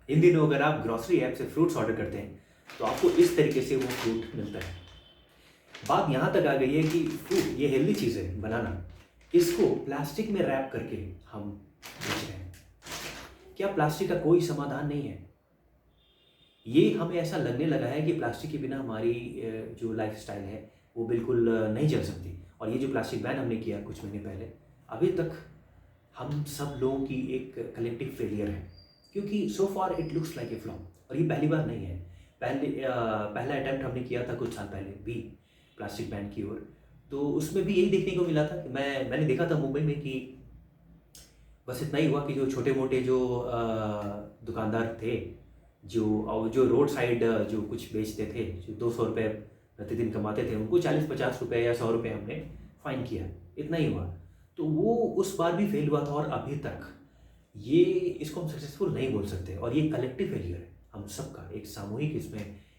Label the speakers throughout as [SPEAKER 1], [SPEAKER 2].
[SPEAKER 1] इन दिनों अगर आप ग्रॉसरी ऐप से फ्रूट्स ऑर्डर करते हैं तो आपको इस तरीके से वो फ्रूट मिलता है। बात यहाँ तक आ गई है कि फ्रूट ये हेल्दी चीज़ है बनाना, इसको प्लास्टिक में रैप करके हम बेच रहे हैं। क्या प्लास्टिक का कोई समाधान नहीं है? ये हमें ऐसा लगने लगा है कि प्लास्टिक के बिना हमारी जो लाइफस्टाइल है वो बिल्कुल नहीं चल सकती। और ये जो प्लास्टिक बैन हमने किया कुछ महीने पहले, अभी तक हम सब लोगों की एक कलेक्टिव फेलियर है, क्योंकि so far it looks like a flop. और ये पहली बार नहीं है। पहला अटेम्प्ट हमने किया था कुछ साल पहले भी प्लास्टिक बैन की ओर। तो उसमें भी यही देखने को मिला था कि मैंने देखा था मुंबई में कि बस इतना ही हुआ कि जो छोटे मोटे जो दुकानदार थे, जो रोड साइड जो कुछ बेचते थे, जो 200 रुपये प्रतिदिन कमाते थे, उनको 40-50 रुपये या 100 रुपये हमने फ़ाइन किया। इतना ही हुआ। तो वो उस बार भी फेल हुआ था और अभी तक ये इसको हम सक्सेसफुल नहीं बोल सकते। और ये कलेक्टिव फेलियर है हम सबका, एक सामूहिक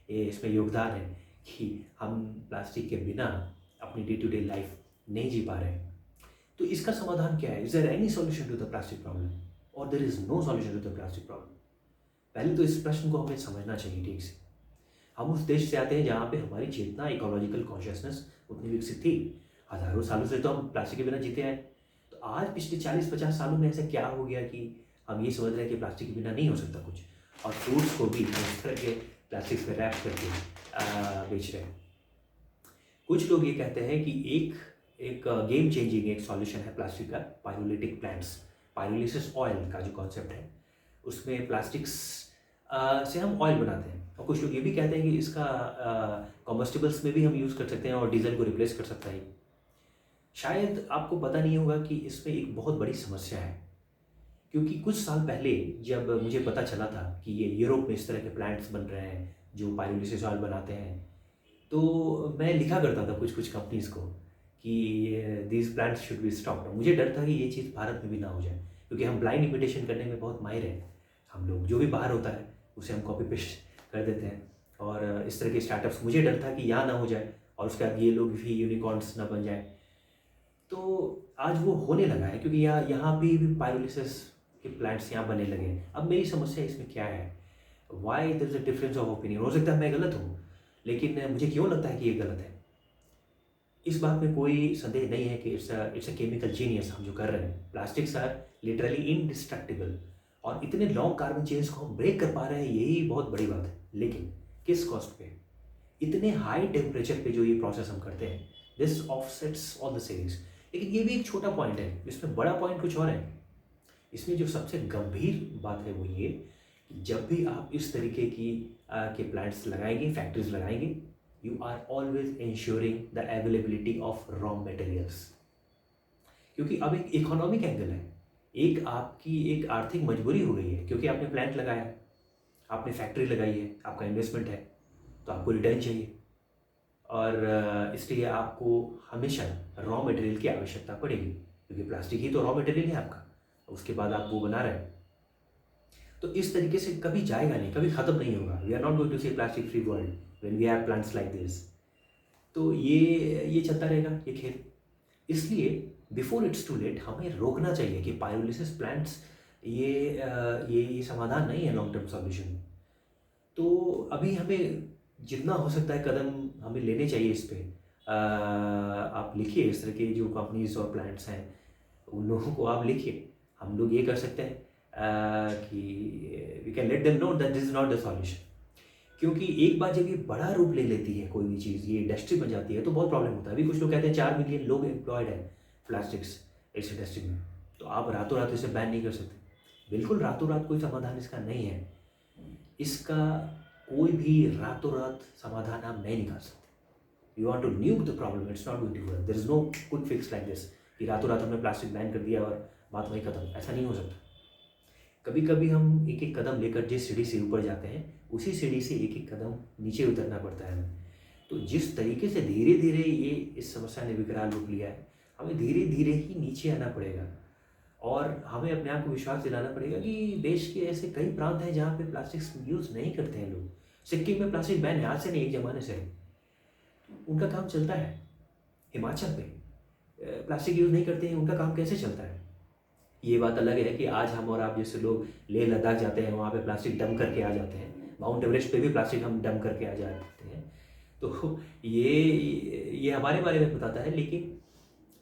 [SPEAKER 1] इसमें योगदान है कि हम प्लास्टिक के बिना अपनी डे टू डे लाइफ नहीं जी पा रहे हैं। तो इसका समाधान क्या है? Is there any solution to the plastic problem और there is no solution to the plastic problem? पहले तो इस प्रश्न को हमें समझना चाहिए ठीक से। हम उस देश से आते हैं जहाँ पे हमारी चेतना, इकोलॉजिकल कॉन्शियसनेस उतनी विकसित थी। हज़ारों सालों से तो हम प्लास्टिक के बिना जीते आए। तो आज पिछले 40-50 सालों में ऐसा क्या हो गया कि हम ये समझ रहे हैं कि प्लास्टिक के बिना नहीं हो सकता कुछ, और फ्रूट्स को भी इस तरह के प्लास्टिक में रैप करके बेच रहे हैं। कुछ लोग ये कहते हैं कि एक एक गेम चेंजिंग एक सॉल्यूशन है प्लास्टिक का, पायरोलिटिक प्लांट्स। पायरोलिसिस ऑयल का जो कॉन्सेप्ट है, उसमें प्लास्टिक्स से हम ऑयल बनाते हैं। और कुछ लोग ये भी कहते हैं कि इसका कॉम्बस्टिबल्स में भी हम यूज़ कर सकते हैं और डीजल को रिप्लेस कर सकता है। शायद आपको पता नहीं होगा कि इसमें एक बहुत बड़ी समस्या है, क्योंकि कुछ साल पहले जब मुझे पता चला था कि ये यूरोप में इस तरह के प्लांट्स बन रहे हैं जो पायरोलिसिस ऑयल बनाते हैं, तो मैं लिखा करता था कुछ कुछ कंपनीज़ को कि these plants should be stopped. मुझे डर था कि ये चीज़ भारत में भी ना हो जाए, क्योंकि हम ब्लाइंड इमिटेशन करने में बहुत माहिर हैं। हम लोग जो भी बाहर होता है उसे हम कॉपी पेस्ट कर देते हैं। और इस तरह के स्टार्टअप्स, मुझे डर था कि यहाँ ना हो जाए और उसके बाद ये लोग भी यूनिकॉर्न्स ना बन जाए। तो आज वो होने लगा है, क्योंकि यहाँ यहाँ भी पायरोलिसिस के प्लांट्स यहाँ बनने लगे हैं। अब मेरी समस्या इसमें क्या है? Why there is a difference of opinion. हो सकता है मैं गलत हूँ, लेकिन मुझे क्यों लगता है कि ये गलत है? इस बात में कोई संदेह नहीं है कि इट्स अ केमिकल जीनियस हम जो कर रहे हैं। प्लास्टिक्स आर लिटरली इनडिस्ट्रक्टिबल, और इतने लॉन्ग कार्बन चेन्स को हम ब्रेक कर पा रहे हैं, यही बहुत बड़ी बात है। लेकिन किस कॉस्ट पे? इतने हाई टेम्परेचर पे जो ये प्रोसेस हम करते हैं, this offsets all the savings. लेकिन ये भी एक छोटा पॉइंट है, इसमें बड़ा पॉइंट कुछ और है। इसमें जो सबसे गंभीर बात है वो ये कि जब भी आप इस तरीके के प्लांट्स लगाएंगे, फैक्ट्रीज लगाएंगे, you are always insuring the availability of raw materials. क्योंकि अब एक इकोनॉमिक एंगल है, एक आपकी एक आर्थिक मजबूरी हो गई है, क्योंकि आपने प्लांट लगाया है, आपने फैक्ट्री लगाई है, आपका इन्वेस्टमेंट है, तो आपको रिटर्न चाहिए। और इसलिए आपको हमेशा रॉ मटेरियल की आवश्यकता पड़ेगी, क्योंकि प्लास्टिक ही तो रॉ मटेरियल है आपका, उसके बाद आप वो बना रहे हैं। तो इस तरीके से कभी जाएगा नहीं, कभी ख़त्म नहीं होगा। We are not going to see plastic free world when we have plants like this. तो ये चलता रहेगा ये खेल। इसलिए बिफोर इट्स टू लेट हमें रोकना चाहिए कि पायरोलिसिस प्लांट्स ये समाधान नहीं है, लॉन्ग टर्म सॉल्यूशन। तो अभी हमें जितना हो सकता है कदम हमें लेने चाहिए इस पे। आप लिखिए इस तरह के जो कंपनीज और प्लांट्स हैं, उन लोगों को आप लिखिए। हम लोग ये कर सकते हैं कि we can let them know that this is not the solution. क्योंकि एक बार जब ये बड़ा रूप ले लेती है कोई भी चीज़, ये इंडस्ट्री बन जाती है, तो बहुत प्रॉब्लम होता है। अभी कुछ लोग कहते हैं 4 मिलियन लोग एम्प्लॉयड हैं प्लास्टिक्स इस इंडस्ट्री में, तो आप रातों रात इसे बैन नहीं कर सकते। बिल्कुल रातों रात कोई समाधान इसका नहीं है। इसका कोई भी रातों रात समाधान आप नहीं निकाल सकते। You want to nuke the problem, it's not going to work. There is no quick fix like this कि रातों रात हमने प्लास्टिक बैन कर दिया और बात वहीं खत्म। ऐसा नहीं हो सकता। कभी कभी हम एक एक कदम लेकर जिस सीढ़ी से ऊपर जाते हैं, उसी सीढ़ी से एक एक कदम नीचे उतरना पड़ता है हमें। तो जिस तरीके से धीरे धीरे ये इस समस्या ने विकराल रूप लिया है, हमें धीरे धीरे ही नीचे आना पड़ेगा। और हमें अपने आप को विश्वास दिलाना पड़ेगा कि देश के ऐसे कई प्रांत हैं जहाँ पे प्लास्टिक यूज़ नहीं करते हैं लोग। सिक्किम में प्लास्टिक बैन है, आज से नहीं, एक ज़माने से है। उनका काम चलता है। हिमाचल में प्लास्टिक यूज़ नहीं करते हैं, उनका काम कैसे चलता है? ये बात अलग है कि आज हम और आप जैसे लोग लेह लद्दाख जाते हैं, वहाँ पे प्लास्टिक डंप करके आ जाते हैं, माउंट एवरेस्ट पे भी प्लास्टिक हम डंप करके आ जाते हैं। तो ये हमारे बारे में बताता है, लेकिन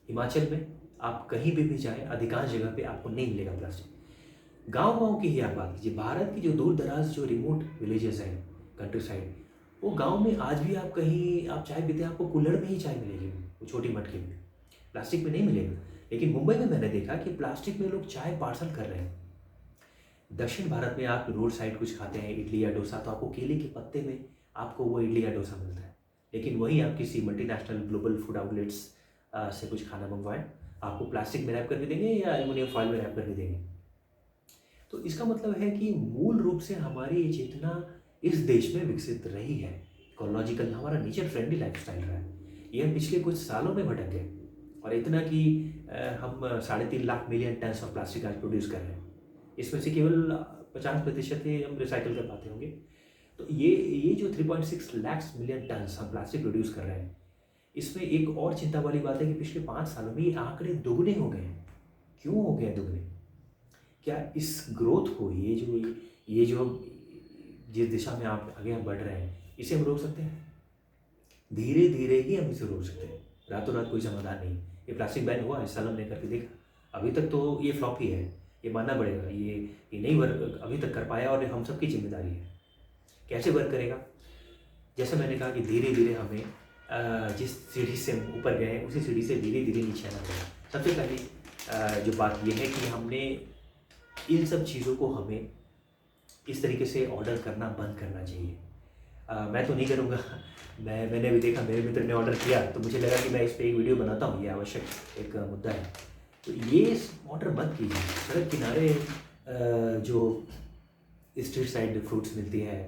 [SPEAKER 1] हिमाचल में आप कहीं भी जाएं, अधिकांश जगह पे आपको नहीं मिलेगा प्लास्टिक। गांव-गांव की ही आप बात कीजिए, भारत की जो दूर दराज जो रिमोट विलेजेस हैं, कंट्री साइड, वो गांव में आज भी आप कहीं आप चाय पीते हैं, आपको कुल्हड़ में ही चाय मिलेगी, वो छोटी मटकी में, प्लास्टिक में नहीं मिलेगा। लेकिन मुंबई में मैंने देखा कि प्लास्टिक में लोग चाय पार्सल कर रहे हैं। दक्षिण भारत में आप रोड साइड कुछ खाते हैं, इडली या डोसा, तो आपको केले के पत्ते में आपको वो इडली या डोसा मिलता है। लेकिन वहीं आप किसी मल्टीनेशनल ग्लोबल फूड आउटलेट्स से कुछ खाना मंगवाएं, आपको प्लास्टिक में रैप करके देंगे या एल्युमिनियम फॉइल में रैप करके देंगे। तो इसका मतलब है कि मूल रूप से हमारी ये चेतना इस देश में विकसित रही है। इकोलॉजिकल, हमारा नेचर फ्रेंडली लाइफस्टाइल रहा है। ये हम पिछले कुछ सालों में भटक गए, और इतना कि हम 3.5 lakh million ton of plastic आज प्रोड्यूस कर रहे हैं। इसमें से केवल 50% ही हम रिसाइकिल कर पाते होंगे। तो ये जो 3.6 लाख मिलियन टन हम प्लास्टिक प्रोड्यूस कर रहे हैं, इसमें एक और चिंता वाली बात है कि पिछले 5 सालों में ये आंकड़े दोगुने हो गए हैं। क्यों हो गए दुगने? क्या इस ग्रोथ को, ये जो जिस दिशा में आप आगे हम बढ़ रहे हैं, इसे हम रोक सकते हैं? धीरे धीरे ही हम इसे रोक सकते हैं, रातों रात कोई समाधान नहीं। ये प्लास्टिक बैन हुआ, इस साल हमने करके देखा, अभी तक तो ये फ्लॉप ही है, ये मानना पड़ेगा। ये नहीं वर्क अभी तक कर पाया, और हम सबकी जिम्मेदारी है। कैसे वर्क करेगा? जैसे मैंने कहा कि धीरे धीरे हमें जिस सीढ़ी से हम ऊपर गए उसी सीढ़ी से धीरे धीरे नीचे आना पड़ेगा। सबसे पहली जो बात यह है कि हमने इन सब चीज़ों को हमें इस तरीके से ऑर्डर करना बंद करना चाहिए। मैं तो नहीं करूँगा। मैंने भी देखा, मेरे मित्र ने ऑर्डर किया, तो मुझे लगा कि मैं इस पर एक वीडियो बनाता हूँ, ये आवश्यक एक मुद्दा है। तो ये ऑर्डर मत कीजिए। सड़क किनारे जो स्ट्रीट साइड फ्रूट्स मिलती है,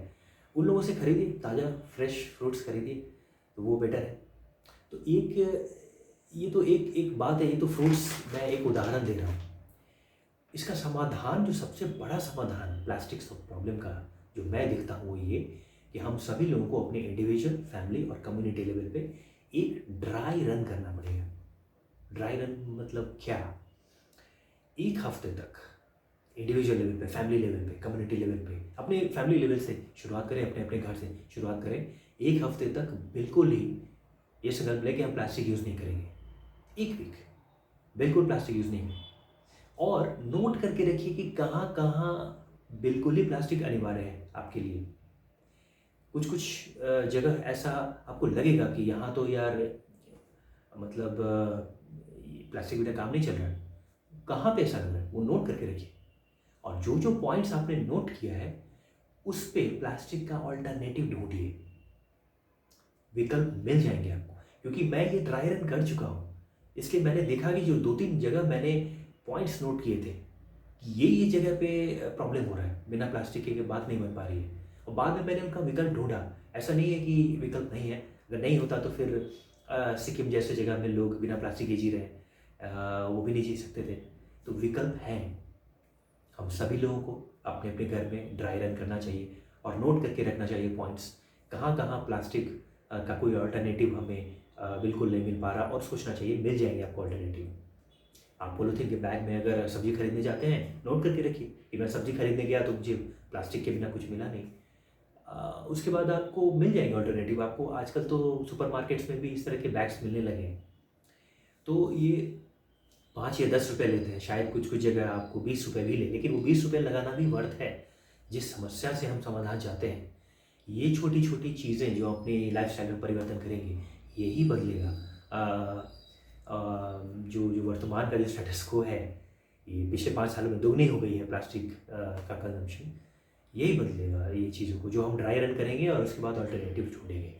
[SPEAKER 1] उन लोगों से खरीदिए, ताज़ा फ्रेश फ्रूट्स खरीदिए, तो वो बेटर है। तो ये तो एक बात है, ये तो फ्रूट्स, मैं एक उदाहरण दे रहा हूँ। इसका समाधान, जो सबसे बड़ा समाधान प्लास्टिक प्रॉब्लम का जो मैं देखता हूँ, वो ये कि हम सभी लोगों को अपने इंडिविजुअल, फैमिली और कम्युनिटी लेवल पे एक ड्राई रन करना पड़ेगा। ड्राई रन मतलब क्या? एक हफ्ते तक इंडिविजुअल लेवल पे, फैमिली लेवल पे, कम्युनिटी लेवल पे, अपने फैमिली लेवल से शुरुआत करें, अपने अपने घर से शुरुआत करें। एक हफ्ते तक बिल्कुल ही ये संकल्प लें कि हम प्लास्टिक यूज़ नहीं करेंगे। एक वीक बिल्कुल प्लास्टिक यूज़ नहीं करेंगे, और नोट करके रखिए कि कहाँ कहाँ बिल्कुल ही प्लास्टिक अनिवार्य है आपके लिए। कुछ कुछ जगह ऐसा आपको लगेगा कि यहाँ तो यार मतलब प्लास्टिक बिना काम नहीं चल रहा है, कहाँ पे ऐसा लग रहा है, वो नोट करके रखिए। और जो जो पॉइंट्स आपने नोट किया है, उस पे प्लास्टिक का ऑल्टरनेटिव ढूंढिए, विकल्प मिल जाएंगे आपको। क्योंकि मैं ये ड्राई रन कर चुका हूँ, इसलिए मैंने देखा कि जो 2-3 जगह मैंने पॉइंट्स नोट किए थे कि ये जगह पे प्रॉब्लम हो रहा है, बिना प्लास्टिक के बात नहीं बन पा रही है, और बाद में मैंने उनका विकल्प ढूंढा। ऐसा नहीं है कि विकल्प नहीं है, अगर नहीं होता तो फिर सिक्किम जैसे जगह में लोग बिना प्लास्टिक के जी रहे हैं, वो भी नहीं जी सकते थे। तो विकल्प हैं। हम सभी लोगों को अपने अपने घर में ड्राई रन करना चाहिए, और नोट करके रखना चाहिए पॉइंट्स, कहाँ कहाँ प्लास्टिक का कोई अल्टरनेटिव हमें बिल्कुल नहीं मिल पा रहा, और सोचना चाहिए, मिल जाएंगे आपको अल्टरनेटिव। आप पॉलीथीन के बैग में अगर सब्जी खरीदने जाते हैं, नोट करके रखिए कि मैं सब्जी खरीदने गया तो मुझे प्लास्टिक के बिना कुछ मिला नहीं। उसके बाद आपको मिल जाएंगे अल्टरनेटिव। आपको आजकल तो सुपरमार्केट्स में भी इस तरह के बैग्स मिलने लगे हैं। तो ये 5 या 10 रुपये लेते हैं, शायद कुछ कुछ जगह आपको 20 रुपये भी ले, लेकिन वो 20 रुपये लगाना भी वर्थ है। जिस समस्या से हम समाधान चाहते हैं, ये छोटी छोटी चीज़ें जो अपनी लाइफस्टाइल में परिवर्तन करेंगे, यही बदलेगा। जो जो वर्तमान का जो स्टेटस को है, ये पिछले 5 सालों में दोगुनी हो गई है प्लास्टिक का कंजम्पशन, यही बदलेगा ये चीज़ों को, जो हम ड्राई रन करेंगे और उसके बाद अल्टरनेटिव ढूंढेंगे।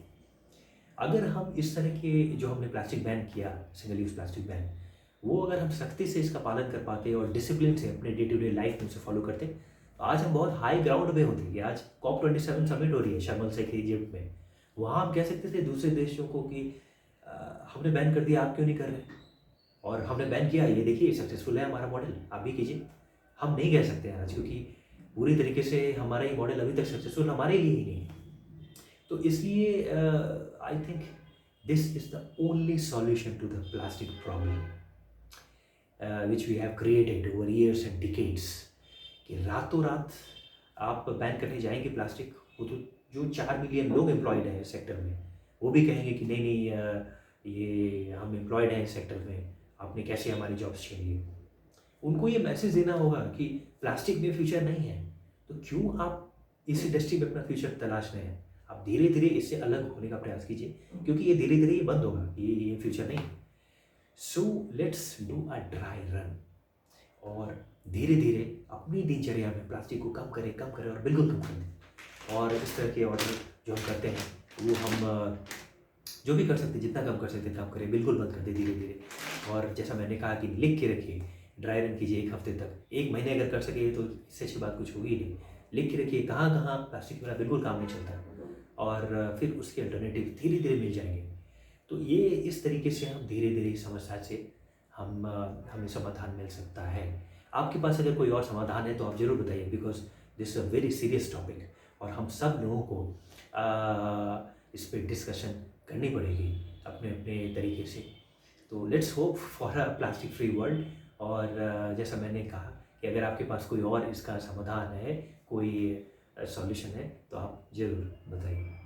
[SPEAKER 1] अगर हम इस तरह के जो हमने प्लास्टिक बैन किया, सिंगल यूज़ प्लास्टिक बैन, वो अगर हम सख्ती से इसका पालन कर पाते और डिसिप्लिन से अपने डे टू डे लाइफ में उसे फॉलो करते, तो आज हम बहुत हाई ग्राउंड पे होते हैं। आज COP27 समिट हो रही है शर्म शेख इजिप्ट में, वहाँ हम कह सकते थे दूसरे देशों को कि हमने बैन कर दिया, आप क्यों नहीं कर रहे, और हमने बैन किया, ये देखिए सक्सेसफुल है हमारा मॉडल, आप भी कीजिए। हम नहीं कह सकते आज, क्योंकि पूरी तरीके से हमारा ये मॉडल अभी तक सक्सेसफुल हमारे लिए ही नहीं है। तो इसलिए I think this is the only solution to the plastic problem. Which we have created over years and decades, कि रातों रात आप बैन करने जाएंगे प्लास्टिक, वो तो जो 4 मिलियन लोग एम्प्लॉयड हैं इस सेक्टर में, वो भी कहेंगे कि नहीं नहीं, ये हम एम्प्लॉयड हैं इस सेक्टर में, आपने कैसे हमारी जॉब्स छीन ली। उनको ये मैसेज देना होगा कि प्लास्टिक में फ्यूचर नहीं है, तो क्यों आप इस इंडस्ट्री में अपना फ्यूचर तलाश रहे हैं। आप धीरे धीरे इससे अलग होने का प्रयास कीजिए, क्योंकि ये धीरे धीरे ये बंद होगा, ये फ्यूचर नहीं। So let's do a dry run, और धीरे धीरे अपनी दिनचर्या में प्लास्टिक को कम करें और बिल्कुल कम कर दें। और इस तरह के ऑर्डर जो हम करते हैं वो हम जो भी कर सकते हैं, जितना कम कर सकते हैं कम करें, बिल्कुल बंद कर दें धीरे धीरे। और जैसा मैंने कहा कि लिख के रखिए, ड्राई रन कीजिए 1 हफ्ते तक, 1 महीने अगर कर सके तो इससे अच्छी बात कुछ होगी ही नहीं। लिख के रखिए कहाँ कहाँ प्लास्टिक मेरा बिल्कुल काम नहीं चलता, और फिर उसके अल्टरनेटिव धीरे धीरे मिल जाएंगे। तो ये इस तरीके से हम धीरे धीरे समस्या से हमें समाधान मिल सकता है। आपके पास अगर कोई और समाधान है तो आप ज़रूर बताइए, because this a very serious topic, और हम सब लोगों को इस पर डिस्कशन करनी पड़ेगी अपने अपने तरीके से। तो let's hope for a plastic free world. और जैसा मैंने कहा कि अगर आपके पास कोई और इसका समाधान है, कोई सॉल्यूशन है, तो आप ज़रूर बताइए।